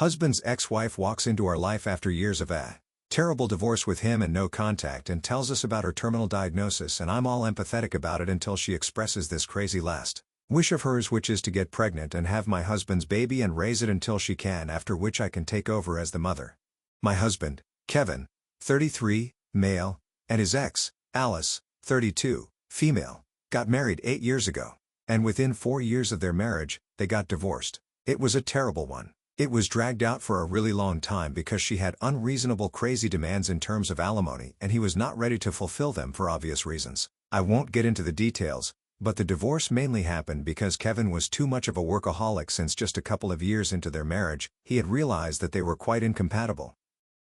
Husband's ex-wife walks into our life after years of a terrible divorce with him and no contact and tells us about her terminal diagnosis, and I'm all empathetic about it until she expresses this crazy last wish of hers, which is to get pregnant and have my husband's baby and raise it until she can, after which I can take over as the mother. My husband, Kevin, 33, male, and his ex, Alice, 32, female, got married 8 years ago. And within 4 years of their marriage, they got divorced. It was a terrible one. It was dragged out for a really long time because she had unreasonable, crazy demands in terms of alimony, and he was not ready to fulfill them for obvious reasons. I won't get into the details, but the divorce mainly happened because Kevin was too much of a workaholic. Since just a couple of years into their marriage, he had realized that they were quite incompatible.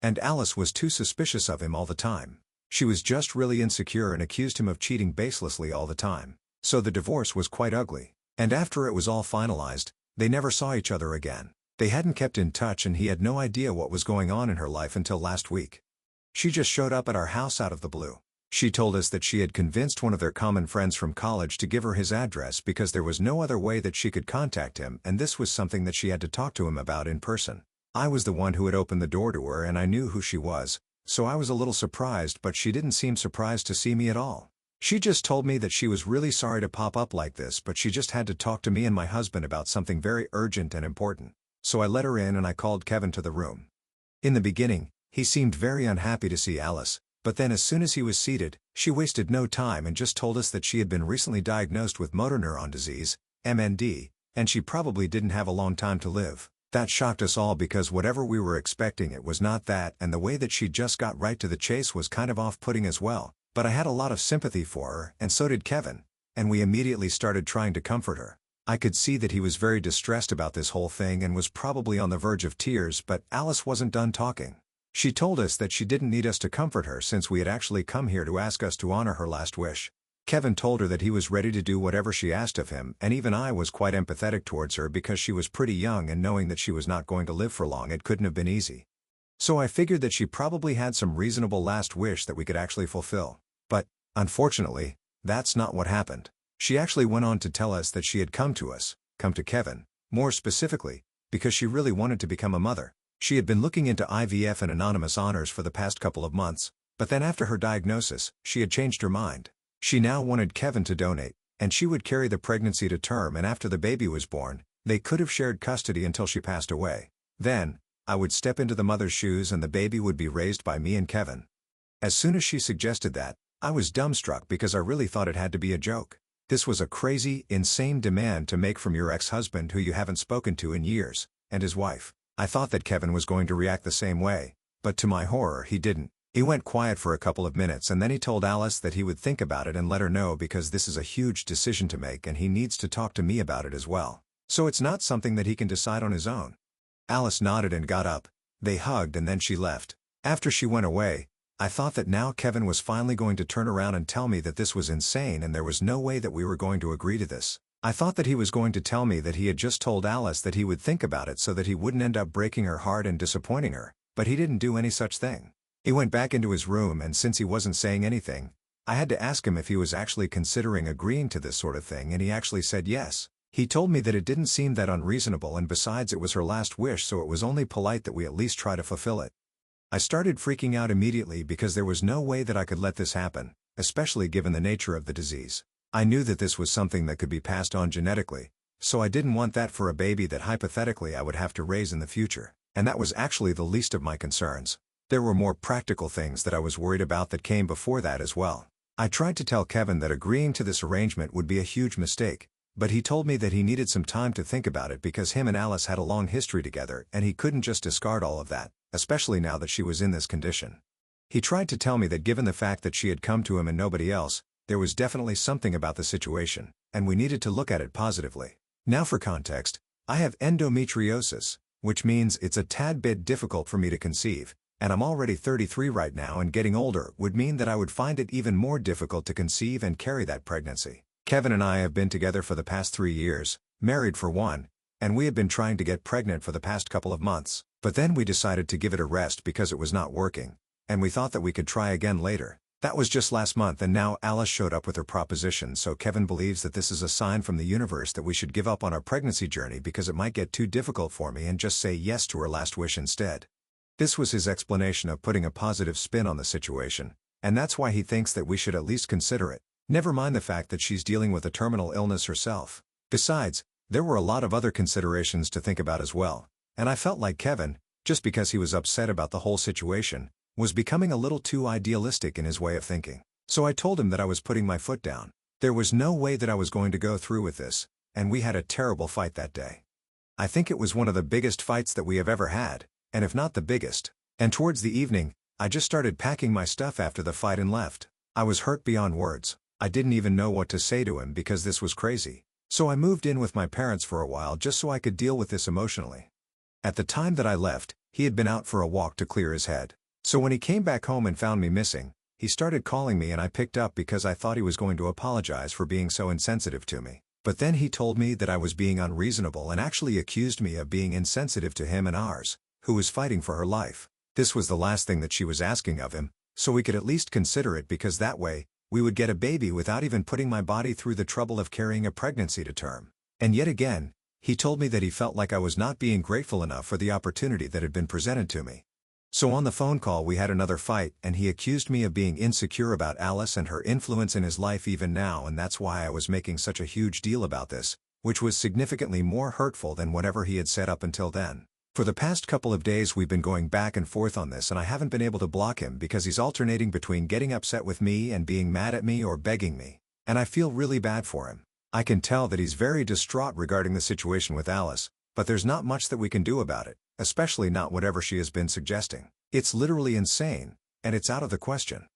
And Alice was too suspicious of him all the time. She was just really insecure and accused him of cheating baselessly all the time. So the divorce was quite ugly. And after it was all finalized, they never saw each other again. They hadn't kept in touch, and he had no idea what was going on in her life until last week. She just showed up at our house out of the blue. She told us that she had convinced one of their common friends from college to give her his address because there was no other way that she could contact him, and this was something that she had to talk to him about in person. I was the one who had opened the door to her, and I knew who she was, so I was a little surprised, but she didn't seem surprised to see me at all. She just told me that she was really sorry to pop up like this, but she just had to talk to me and my husband about something very urgent and important. So I let her in and I called Kevin to the room. In the beginning, he seemed very unhappy to see Alice, but then as soon as he was seated, she wasted no time and just told us that she had been recently diagnosed with motor neuron disease, MND, and she probably didn't have a long time to live. That shocked us all because whatever we were expecting, it was not that, and the way that she just got right to the chase was kind of off-putting as well. But I had a lot of sympathy for her, and so did Kevin, and we immediately started trying to comfort her. I could see that he was very distressed about this whole thing and was probably on the verge of tears, but Alice wasn't done talking. She told us that she didn't need us to comfort her since we had actually come here to ask us to honor her last wish. Kevin told her that he was ready to do whatever she asked of him, and even I was quite empathetic towards her because she was pretty young, and knowing that she was not going to live for long, it couldn't have been easy. So I figured that she probably had some reasonable last wish that we could actually fulfill. But, unfortunately, that's not what happened. She actually went on to tell us that she had come to Kevin, more specifically, because she really wanted to become a mother. She had been looking into IVF and anonymous honors for the past couple of months, but then after her diagnosis, she had changed her mind. She now wanted Kevin to donate, and she would carry the pregnancy to term, and after the baby was born, they could have shared custody until she passed away. Then, I would step into the mother's shoes and the baby would be raised by me and Kevin. As soon as she suggested that, I was dumbstruck because I really thought it had to be a joke. This was a crazy, insane demand to make from your ex-husband who you haven't spoken to in years, and his wife. I thought that Kevin was going to react the same way, but to my horror he didn't. He went quiet for a couple of minutes and then he told Alice that he would think about it and let her know because this is a huge decision to make and he needs to talk to me about it as well. So it's not something that he can decide on his own. Alice nodded and got up. They hugged and then she left. After she went away, I thought that now Kevin was finally going to turn around and tell me that this was insane and there was no way that we were going to agree to this. I thought that he was going to tell me that he had just told Alice that he would think about it so that he wouldn't end up breaking her heart and disappointing her, but he didn't do any such thing. He went back into his room, and since he wasn't saying anything, I had to ask him if he was actually considering agreeing to this sort of thing, and he actually said yes. He told me that it didn't seem that unreasonable, and besides it was her last wish, so it was only polite that we at least try to fulfill it. I started freaking out immediately because there was no way that I could let this happen, especially given the nature of the disease. I knew that this was something that could be passed on genetically, so I didn't want that for a baby that hypothetically I would have to raise in the future, and that was actually the least of my concerns. There were more practical things that I was worried about that came before that as well. I tried to tell Kevin that agreeing to this arrangement would be a huge mistake, but he told me that he needed some time to think about it because him and Alice had a long history together and he couldn't just discard all of that, especially now that she was in this condition. He tried to tell me that given the fact that she had come to him and nobody else, there was definitely something about the situation, and we needed to look at it positively. Now for context, I have endometriosis, which means it's a tad bit difficult for me to conceive, and I'm already 33 right now, and getting older would mean that I would find it even more difficult to conceive and carry that pregnancy. Kevin and I have been together for the past 3 years, married for 1, and we had been trying to get pregnant for the past couple of months, but then we decided to give it a rest because it was not working, and we thought that we could try again later. That was just last month, and now Alice showed up with her proposition, so Kevin believes that this is a sign from the universe that we should give up on our pregnancy journey because it might get too difficult for me and just say yes to her last wish instead. This was his explanation of putting a positive spin on the situation, and that's why he thinks that we should at least consider it. Never mind the fact that she's dealing with a terminal illness herself. Besides, there were a lot of other considerations to think about as well, and I felt like Kevin, just because he was upset about the whole situation, was becoming a little too idealistic in his way of thinking. So I told him that I was putting my foot down. There was no way that I was going to go through with this, and we had a terrible fight that day. I think it was one of the biggest fights that we have ever had, and if not the biggest. And towards the evening, I just started packing my stuff after the fight and left. I was hurt beyond words. I didn't even know what to say to him because this was crazy. So I moved in with my parents for a while just so I could deal with this emotionally. At the time that I left, he had been out for a walk to clear his head. So when he came back home and found me missing, he started calling me and I picked up because I thought he was going to apologize for being so insensitive to me. But then he told me that I was being unreasonable and actually accused me of being insensitive to him and ours, who was fighting for her life. This was the last thing that she was asking of him, so we could at least consider it because that way, we would get a baby without even putting my body through the trouble of carrying a pregnancy to term. And yet again, he told me that he felt like I was not being grateful enough for the opportunity that had been presented to me. So on the phone call we had another fight and he accused me of being insecure about Alice and her influence in his life even now, and that's why I was making such a huge deal about this, which was significantly more hurtful than whatever he had said up until then. For the past couple of days we've been going back and forth on this and I haven't been able to block him because he's alternating between getting upset with me and being mad at me or begging me, and I feel really bad for him. I can tell that he's very distraught regarding the situation with Alice, but there's not much that we can do about it. Especially not whatever she has been suggesting. It's literally insane, and it's out of the question.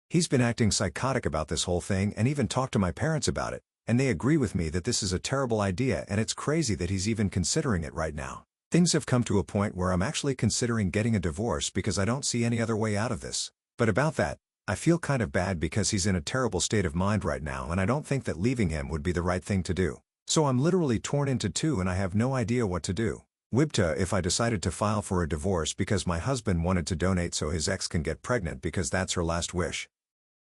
He's been acting psychotic about this whole thing and even talked to my parents about it, and they agree with me that this is a terrible idea and it's crazy that he's even considering it right now. Things have come to a point where I'm actually considering getting a divorce because I don't see any other way out of this. But about that, I feel kind of bad because he's in a terrible state of mind right now and I don't think that leaving him would be the right thing to do. So I'm literally torn into two and I have no idea what to do. Wibta if I decided to file for a divorce because my husband wanted to donate so his ex can get pregnant because that's her last wish.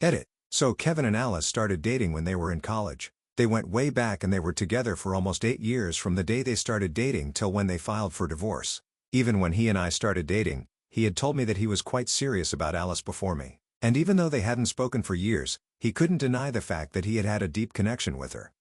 Edit. So Kevin and Alice started dating when they were in college. They went way back and they were together for almost 8 years from the day they started dating till when they filed for divorce. Even when he and I started dating, he had told me that he was quite serious about Alice before me. And even though they hadn't spoken for years, he couldn't deny the fact that he had had a deep connection with her.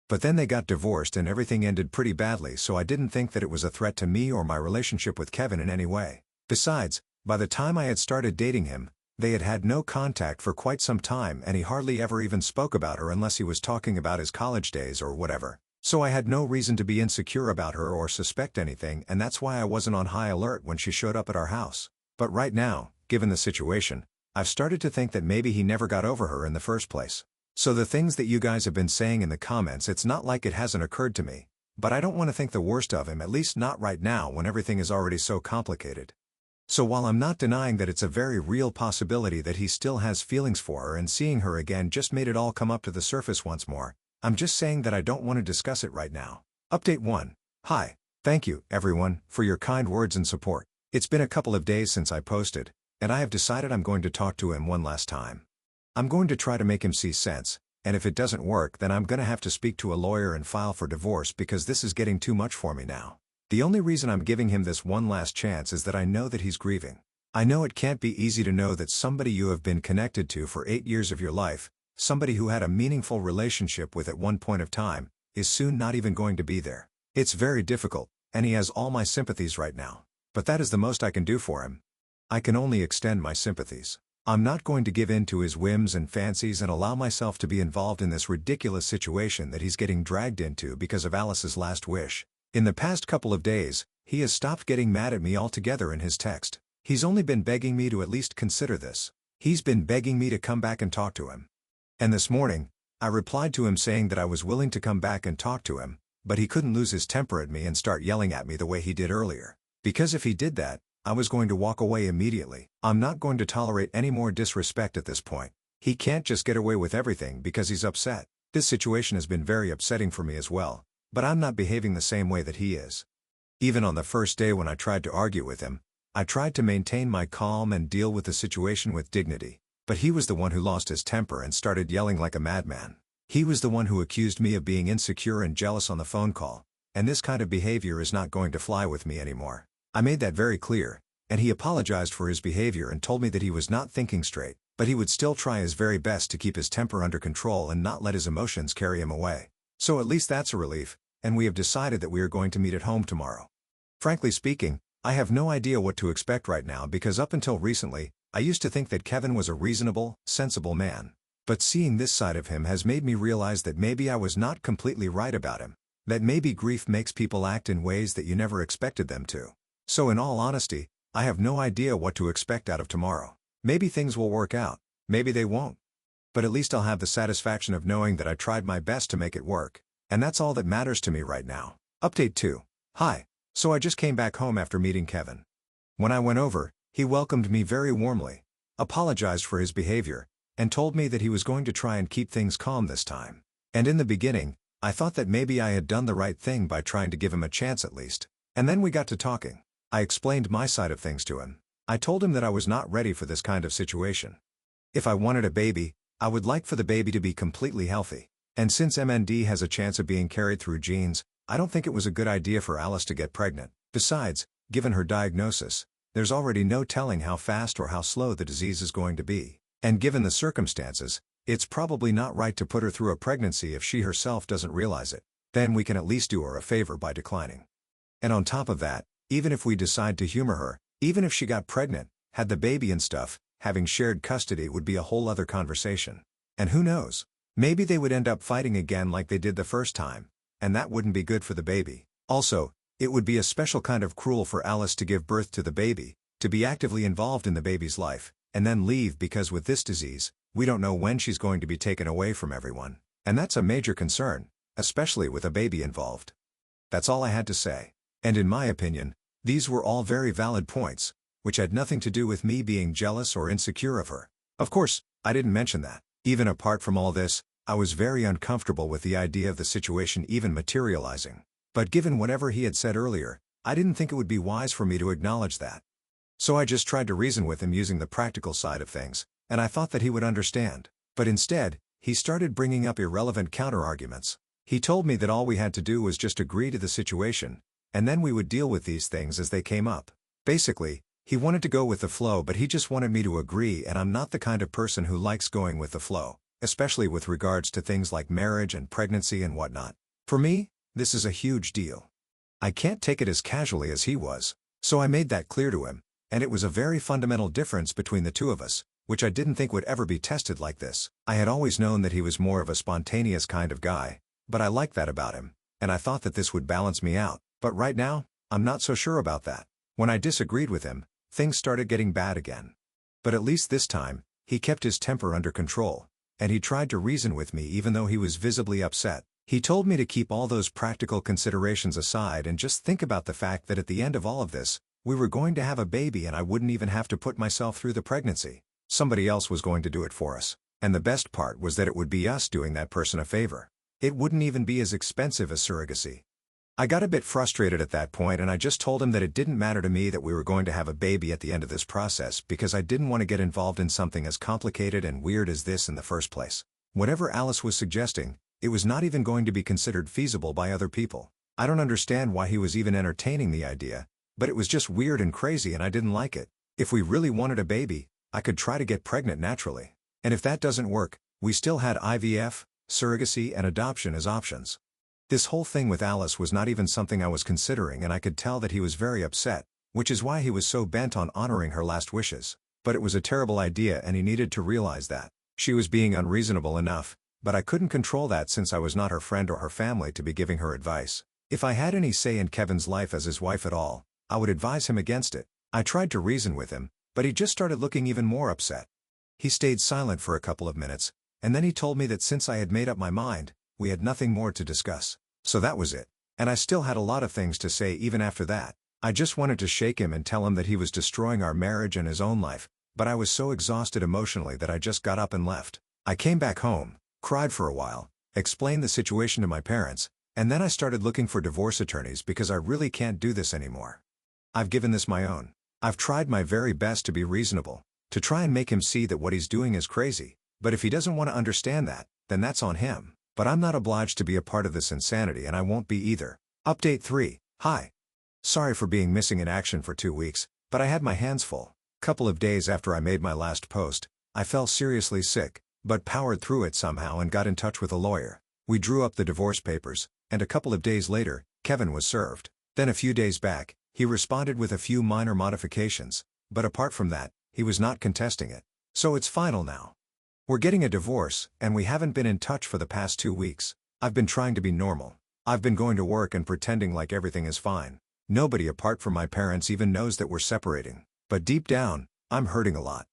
But then they got divorced and everything ended pretty badly, so I didn't think that it was a threat to me or my relationship with Kevin in any way. Besides, by the time I had started dating him, they had had no contact for quite some time and he hardly ever even spoke about her unless he was talking about his college days or whatever. So I had no reason to be insecure about her or suspect anything, and that's why I wasn't on high alert when she showed up at our house. But right now, given the situation, I've started to think that maybe he never got over her in the first place. So the things that you guys have been saying in the comments, it's not like it hasn't occurred to me, but I don't want to think the worst of him, at least not right now when everything is already so complicated. So while I'm not denying that it's a very real possibility that he still has feelings for her and seeing her again just made it all come up to the surface once more, I'm just saying that I don't want to discuss it right now. Update 1. Hi. Thank you, everyone, for your kind words and support. It's been a couple of days since I posted, and I have decided I'm going to talk to him one last time. I'm going to try to make him see sense, and if it doesn't work then I'm going to have to speak to a lawyer and file for divorce because this is getting too much for me now. The only reason I'm giving him this one last chance is that I know that he's grieving. I know it can't be easy to know that somebody you have been connected to for 8 years of your life, somebody who had a meaningful relationship with at one point of time, is soon not even going to be there. It's very difficult, and he has all my sympathies right now. But that is the most I can do for him. I can only extend my sympathies. I'm not going to give in to his whims and fancies and allow myself to be involved in this ridiculous situation that he's getting dragged into because of Alice's last wish. In the past couple of days, he has stopped getting mad at me altogether in his text. He's only been begging me to at least consider this. He's been begging me to come back and talk to him. And this morning, I replied to him saying that I was willing to come back and talk to him, but he couldn't lose his temper at me and start yelling at me the way he did earlier. Because if he did that, I was going to walk away immediately. I'm not going to tolerate any more disrespect at this point. He can't just get away with everything because he's upset. This situation has been very upsetting for me as well, but I'm not behaving the same way that he is. Even on the first day when I tried to argue with him, I tried to maintain my calm and deal with the situation with dignity. But he was the one who lost his temper and started yelling like a madman. He was the one who accused me of being insecure and jealous on the phone call, and this kind of behavior is not going to fly with me anymore. I made that very clear, and he apologized for his behavior and told me that he was not thinking straight, but he would still try his very best to keep his temper under control and not let his emotions carry him away. So at least that's a relief, and we have decided that we are going to meet at home tomorrow. Frankly speaking, I have no idea what to expect right now because up until recently, I used to think that Kevin was a reasonable, sensible man. But seeing this side of him has made me realize that maybe I was not completely right about him. That maybe grief makes people act in ways that you never expected them to. So in all honesty, I have no idea what to expect out of tomorrow. Maybe things will work out, maybe they won't. But at least I'll have the satisfaction of knowing that I tried my best to make it work. And that's all that matters to me right now. Update 2. Hi. So I just came back home after meeting Kevin. When I went over, he welcomed me very warmly, apologized for his behavior, and told me that he was going to try and keep things calm this time. And in the beginning, I thought that maybe I had done the right thing by trying to give him a chance at least. And then we got to talking. I explained my side of things to him. I told him that I was not ready for this kind of situation. If I wanted a baby, I would like for the baby to be completely healthy. And since MND has a chance of being carried through genes, I don't think it was a good idea for Alice to get pregnant. Besides, given her diagnosis, there's already no telling how fast or how slow the disease is going to be. And given the circumstances, it's probably not right to put her through a pregnancy if she herself doesn't realize it. Then we can at least do her a favor by declining. And on top of that, even if we decide to humor her, even if she got pregnant, had the baby and stuff, having shared custody would be a whole other conversation. And who knows? Maybe they would end up fighting again like they did the first time, and that wouldn't be good for the baby. Also, it would be a special kind of cruel for Alice to give birth to the baby, to be actively involved in the baby's life, and then leave because with this disease, we don't know when she's going to be taken away from everyone. And that's a major concern, especially with a baby involved. That's all I had to say. And in my opinion, these were all very valid points, which had nothing to do with me being jealous or insecure of her. Of course, I didn't mention that. Even apart from all this, I was very uncomfortable with the idea of the situation even materializing. But given whatever he had said earlier, I didn't think it would be wise for me to acknowledge that. So I just tried to reason with him using the practical side of things, and I thought that he would understand. But instead, he started bringing up irrelevant counter-arguments. He told me that all we had to do was just agree to the situation, and then we would deal with these things as they came up. Basically, he wanted to go with the flow, but he just wanted me to agree, and I'm not the kind of person who likes going with the flow, especially with regards to things like marriage and pregnancy and whatnot. For me, this is a huge deal. I can't take it as casually as he was, so I made that clear to him, and it was a very fundamental difference between the two of us, which I didn't think would ever be tested like this. I had always known that he was more of a spontaneous kind of guy, but I liked that about him, and I thought that this would balance me out. But right now, I'm not so sure about that. When I disagreed with him, things started getting bad again. But at least this time, he kept his temper under control, and he tried to reason with me even though he was visibly upset. He told me to keep all those practical considerations aside and just think about the fact that at the end of all of this, we were going to have a baby and I wouldn't even have to put myself through the pregnancy. Somebody else was going to do it for us. And the best part was that it would be us doing that person a favor. It wouldn't even be as expensive as surrogacy. I got a bit frustrated at that point and I just told him that it didn't matter to me that we were going to have a baby at the end of this process because I didn't want to get involved in something as complicated and weird as this in the first place. Whatever Alice was suggesting, it was not even going to be considered feasible by other people. I don't understand why he was even entertaining the idea, but it was just weird and crazy and I didn't like it. If we really wanted a baby, I could try to get pregnant naturally. And if that doesn't work, we still had IVF, surrogacy and adoption as options. This whole thing with Alice was not even something I was considering and I could tell that he was very upset, which is why he was so bent on honoring her last wishes. But it was a terrible idea and he needed to realize that. She was being unreasonable enough, but I couldn't control that since I was not her friend or her family to be giving her advice. If I had any say in Kevin's life as his wife at all, I would advise him against it. I tried to reason with him, but he just started looking even more upset. He stayed silent for a couple of minutes, and then he told me that since I had made up my mind, we had nothing more to discuss. So that was it. And I still had a lot of things to say even after that. I just wanted to shake him and tell him that he was destroying our marriage and his own life, but I was so exhausted emotionally that I just got up and left. I came back home, cried for a while, explained the situation to my parents, and then I started looking for divorce attorneys because I really can't do this anymore. I've given this my own. I've tried my very best to be reasonable, to try and make him see that what he's doing is crazy. But if he doesn't want to understand that, then that's on him. But I'm not obliged to be a part of this insanity, and I won't be either. Update 3. Hi. Sorry for being missing in action for 2 weeks, but I had my hands full. Couple of days after I made my last post, I fell seriously sick, but powered through it somehow and got in touch with a lawyer. We drew up the divorce papers, and a couple of days later, Kevin was served. Then a few days back, he responded with a few minor modifications, but apart from that, he was not contesting it. So it's final now. We're getting a divorce, and we haven't been in touch for the past 2 weeks. I've been trying to be normal. I've been going to work and pretending like everything is fine. Nobody apart from my parents even knows that we're separating. But deep down, I'm hurting a lot.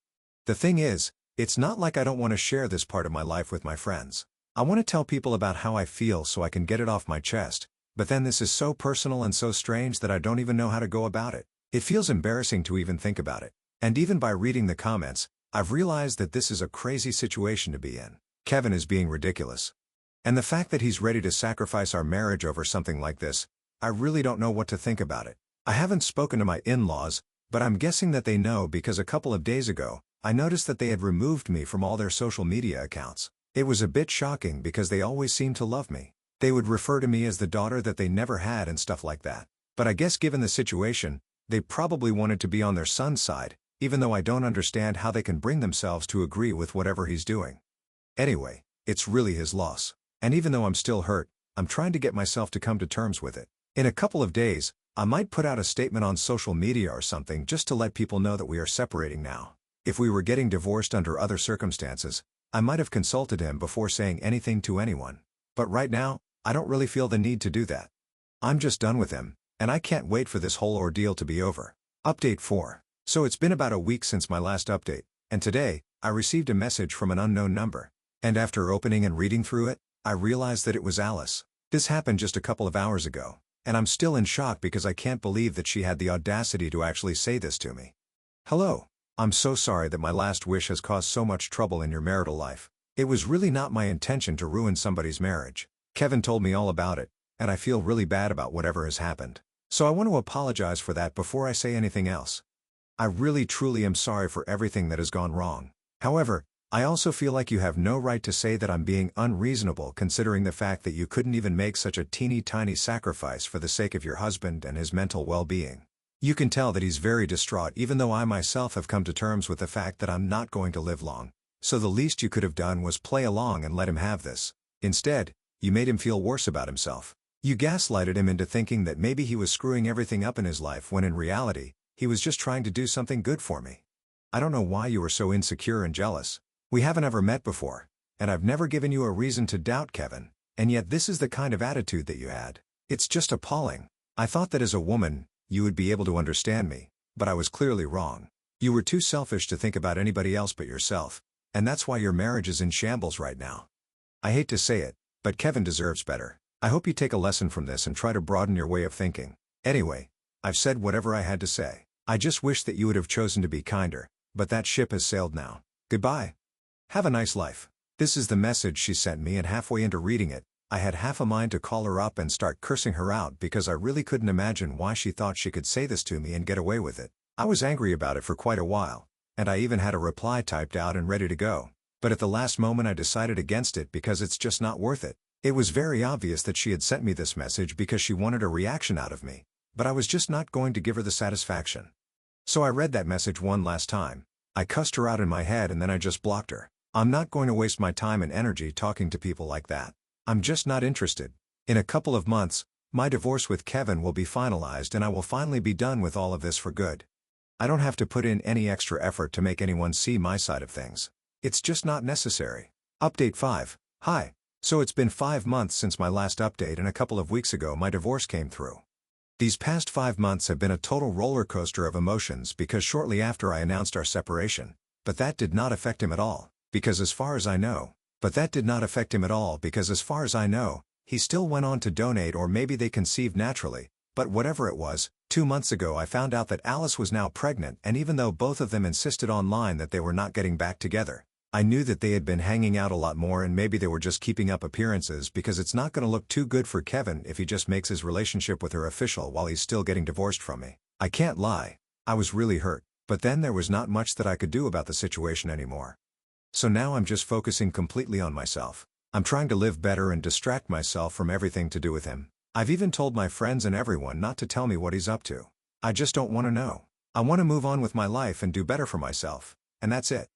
The thing is, it's not like I don't want to share this part of my life with my friends. I want to tell people about how I feel so I can get it off my chest, but then this is so personal and so strange that I don't even know how to go about it. It feels embarrassing to even think about it. And even by reading the comments, I've realized that this is a crazy situation to be in. Kevin is being ridiculous. And the fact that he's ready to sacrifice our marriage over something like this, I really don't know what to think about it. I haven't spoken to my in-laws, but I'm guessing that they know because a couple of days ago, I noticed that they had removed me from all their social media accounts. It was a bit shocking because they always seemed to love me. They would refer to me as the daughter that they never had and stuff like that. But I guess given the situation, they probably wanted to be on their son's side, even though I don't understand how they can bring themselves to agree with whatever he's doing. Anyway, it's really his loss. And even though I'm still hurt, I'm trying to get myself to come to terms with it. In a couple of days, I might put out a statement on social media or something just to let people know that we are separating now. If we were getting divorced under other circumstances, I might have consulted him before saying anything to anyone. But right now, I don't really feel the need to do that. I'm just done with him, and I can't wait for this whole ordeal to be over. Update 4. So it's been about a week since my last update, and today, I received a message from an unknown number. And after opening and reading through it, I realized that it was Alice. This happened just a couple of hours ago, and I'm still in shock because I can't believe that she had the audacity to actually say this to me. Hello. I'm so sorry that my last wish has caused so much trouble in your marital life. It was really not my intention to ruin somebody's marriage. Kevin told me all about it, and I feel really bad about whatever has happened. So I want to apologize for that before I say anything else. I really truly am sorry for everything that has gone wrong. However, I also feel like you have no right to say that I'm being unreasonable considering the fact that you couldn't even make such a teeny tiny sacrifice for the sake of your husband and his mental well-being. You can tell that he's very distraught even though I myself have come to terms with the fact that I'm not going to live long. So the least you could have done was play along and let him have this. Instead, you made him feel worse about himself. You gaslighted him into thinking that maybe he was screwing everything up in his life when in reality, he was just trying to do something good for me. I don't know why you were so insecure and jealous. We haven't ever met before, and I've never given you a reason to doubt Kevin, and yet this is the kind of attitude that you had. It's just appalling. I thought that as a woman, you would be able to understand me, but I was clearly wrong. You were too selfish to think about anybody else but yourself, and that's why your marriage is in shambles right now. I hate to say it, but Kevin deserves better. I hope you take a lesson from this and try to broaden your way of thinking. Anyway, I've said whatever I had to say. I just wish that you would have chosen to be kinder, but that ship has sailed now. Goodbye. Have a nice life. This is the message she sent me, and halfway into reading it, I had half a mind to call her up and start cursing her out because I really couldn't imagine why she thought she could say this to me and get away with it. I was angry about it for quite a while, and I even had a reply typed out and ready to go. But at the last moment I decided against it because it's just not worth it. It was very obvious that she had sent me this message because she wanted a reaction out of me, but I was just not going to give her the satisfaction. So I read that message one last time. I cussed her out in my head and then I just blocked her. I'm not going to waste my time and energy talking to people like that. I'm just not interested. In a couple of months, my divorce with Kevin will be finalized and I will finally be done with all of this for good. I don't have to put in any extra effort to make anyone see my side of things. It's just not necessary. Update 5. Hi. So it's been 5 months since my last update, and a couple of weeks ago my divorce came through. These past 5 months have been a total roller coaster of emotions because shortly after I announced our separation, but that did not affect him at all, because as far as I know, he still went on to donate, or maybe they conceived naturally, but whatever it was, 2 months ago I found out that Alice was now pregnant, and even though both of them insisted online that they were not getting back together, I knew that they had been hanging out a lot more, and maybe they were just keeping up appearances because it's not going to look too good for Kevin if he just makes his relationship with her official while he's still getting divorced from me. I can't lie. I was really hurt. But then there was not much that I could do about the situation anymore. So now I'm just focusing completely on myself. I'm trying to live better and distract myself from everything to do with him. I've even told my friends and everyone not to tell me what he's up to. I just don't want to know. I want to move on with my life and do better for myself. And that's it.